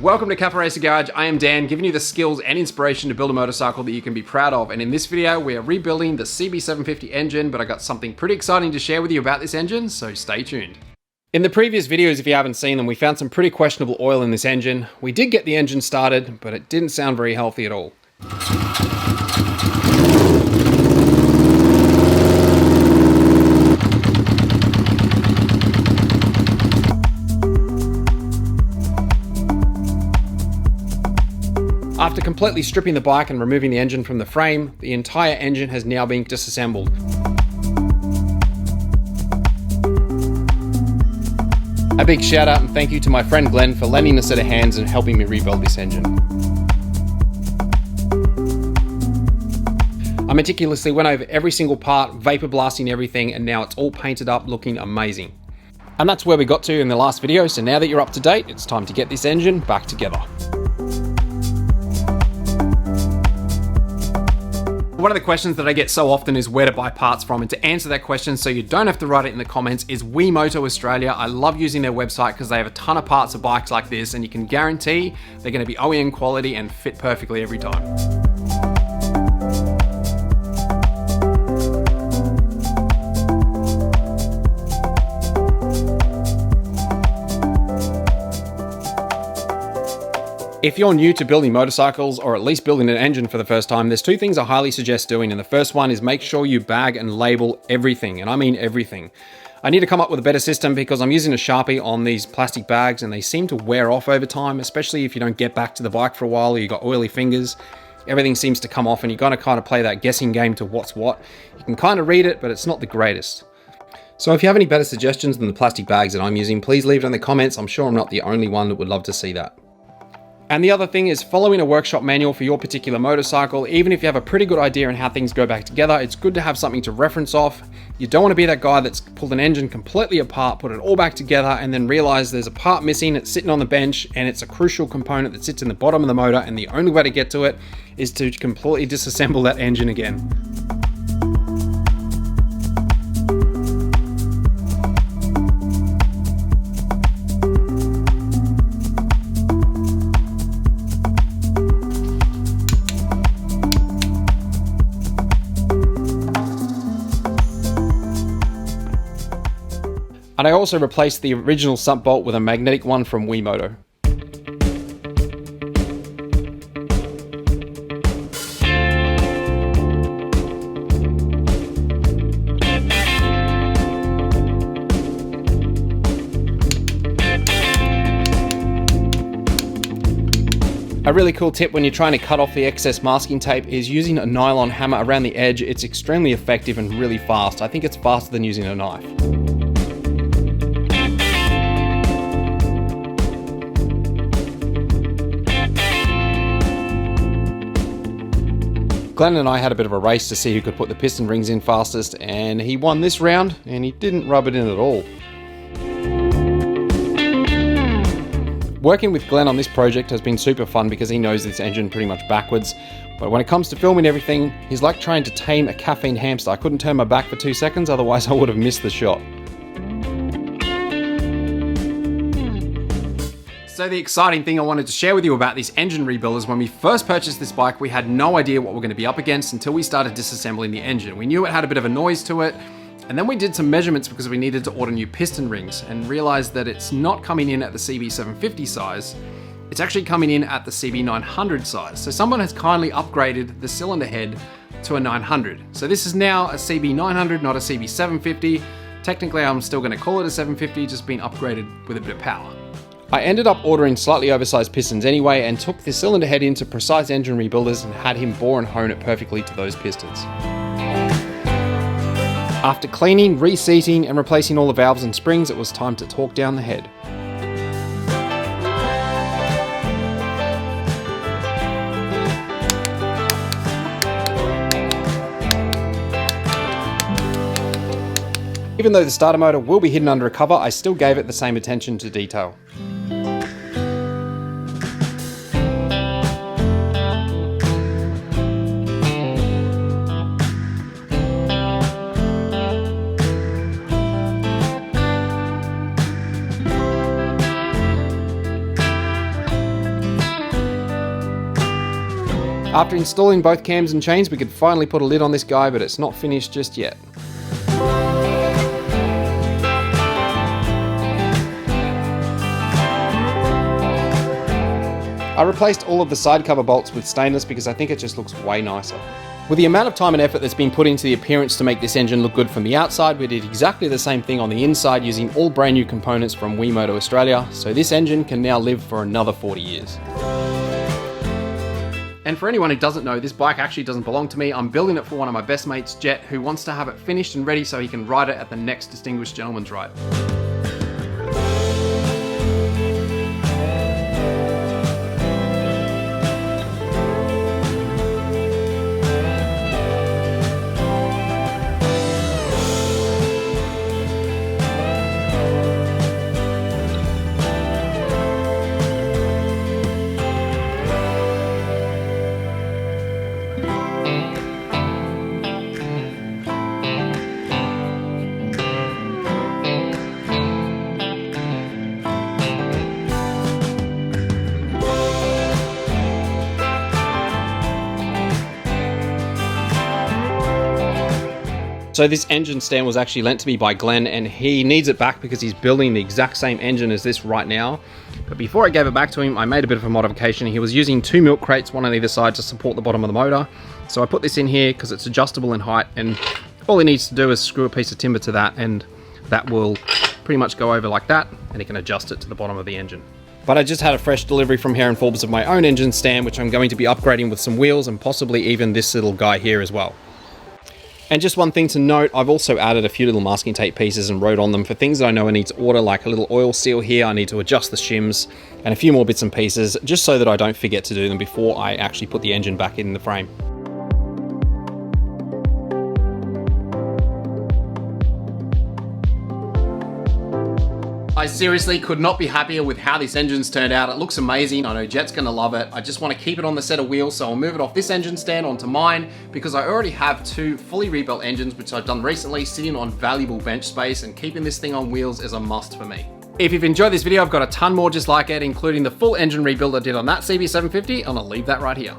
Welcome to Cafe Racer Garage. I am Dan, giving you the skills and inspiration to build a motorcycle that you can be proud of. And in this video, we are rebuilding the CB750 engine, but I got something pretty exciting to share with you about this engine, so stay tuned. In the previous videos, if you haven't seen them, we found some pretty questionable oil in this engine. We did get the engine started, but it didn't sound very healthy at all. After completely stripping the bike and removing the engine from the frame, the entire engine has now been disassembled. A big shout out and thank you to my friend Glenn for lending a set of hands and helping me rebuild this engine. I meticulously went over every single part, vapor blasting everything, and now it's all painted up looking amazing. And that's where we got to in the last video, so now that you're up to date, it's time to get this engine back together. One of the questions that I get so often is where to buy parts from, and to answer that question so you don't have to write it in the comments is Moto Australia. I love using their website because they have a ton of parts of bikes like this, and you can guarantee they're going to be OEM quality and fit perfectly every time. If you're new to building motorcycles, or at least building an engine for the first time, there's two things I highly suggest doing, and the first one is make sure you bag and label everything, and I mean everything. I need to come up with a better system because I'm using a Sharpie on these plastic bags and they seem to wear off over time, especially if you don't get back to the bike for a while or you've got oily fingers. Everything seems to come off and you're going to kind of play that guessing game to what's what. You can kind of read it, but it's not the greatest. So if you have any better suggestions than the plastic bags that I'm using, please leave it in the comments. I'm sure I'm not the only one that would love to see that. And the other thing is following a workshop manual for your particular motorcycle. Even if you have a pretty good idea on how things go back together, it's good to have something to reference off. You don't want to be that guy that's pulled an engine completely apart, put it all back together, and then realize there's a part missing, it's sitting on the bench, and it's a crucial component that sits in the bottom of the motor, and the only way to get to it is to completely disassemble that engine again. And I also replaced the original sump bolt with a magnetic one from Moto. A really cool tip when you're trying to cut off the excess masking tape is using a nylon hammer around the edge. It's extremely effective and really fast. I think it's faster than using a knife. Glenn and I had a bit of a race to see who could put the piston rings in fastest, and he won this round, and he didn't rub it in at all. Working with Glenn on this project has been super fun because he knows this engine pretty much backwards, but when it comes to filming everything, he's like trying to tame a caffeine hamster. I couldn't turn my back for 2 seconds, otherwise I would have missed the shot. So the exciting thing I wanted to share with you about this engine rebuild is when we first purchased this bike, we had no idea what we're going to be up against until we started disassembling the engine. We knew it had a bit of a noise to it, and then we did some measurements because we needed to order new piston rings and realized that it's not coming in at the CB750 size, it's actually coming in at the CB900 size. So someone has kindly upgraded the cylinder head to a 900. So this is now a CB900, not a CB750. Technically, I'm still going to call it a 750, just being upgraded with a bit of power. I ended up ordering slightly oversized pistons anyway and took the cylinder head into Precise Engine Rebuilders and had him bore and hone it perfectly to those pistons. After cleaning, reseating and replacing all the valves and springs, it was time to torque down the head. Even though the starter motor will be hidden under a cover, I still gave it the same attention to detail. After installing both cams and chains, we could finally put a lid on this guy, but it's not finished just yet. I replaced all of the side cover bolts with stainless because I think it just looks way nicer. With the amount of time and effort that's been put into the appearance to make this engine look good from the outside, we did exactly the same thing on the inside using all brand new components from Wimoto Australia, so this engine can now live for another 40 years. And for anyone who doesn't know, this bike actually doesn't belong to me. I'm building it for one of my best mates, Jet, who wants to have it finished and ready so he can ride it at the next Distinguished Gentleman's Ride. So this engine stand was actually lent to me by Glenn, and he needs it back because he's building the exact same engine as this right now. But before I gave it back to him, I made a bit of a modification. He was using 2 milk crates, one on either side, to support the bottom of the motor. So I put this in here because it's adjustable in height, and all he needs to do is screw a piece of timber to that, and that will pretty much go over like that, and he can adjust it to the bottom of the engine. But I just had a fresh delivery from Hare & Forbes of my own engine stand, which I'm going to be upgrading with some wheels and possibly even this little guy here as well. And just one thing to note, I've also added a few little masking tape pieces and wrote on them for things that I know I need to order, like a little oil seal here, I need to adjust the shims, and a few more bits and pieces, just so that I don't forget to do them before I actually put the engine back in the frame. I seriously could not be happier with how this engine's turned out. It looks amazing. I know Jet's gonna love it. I just want to keep it on the set of wheels, so I'll move it off this engine stand onto mine because I already have 2 fully rebuilt engines, which I've done recently, sitting on valuable bench space, and keeping this thing on wheels is a must for me. If you've enjoyed this video, I've got a ton more just like it, including the full engine rebuild I did on that CB750, and I'll leave that right here.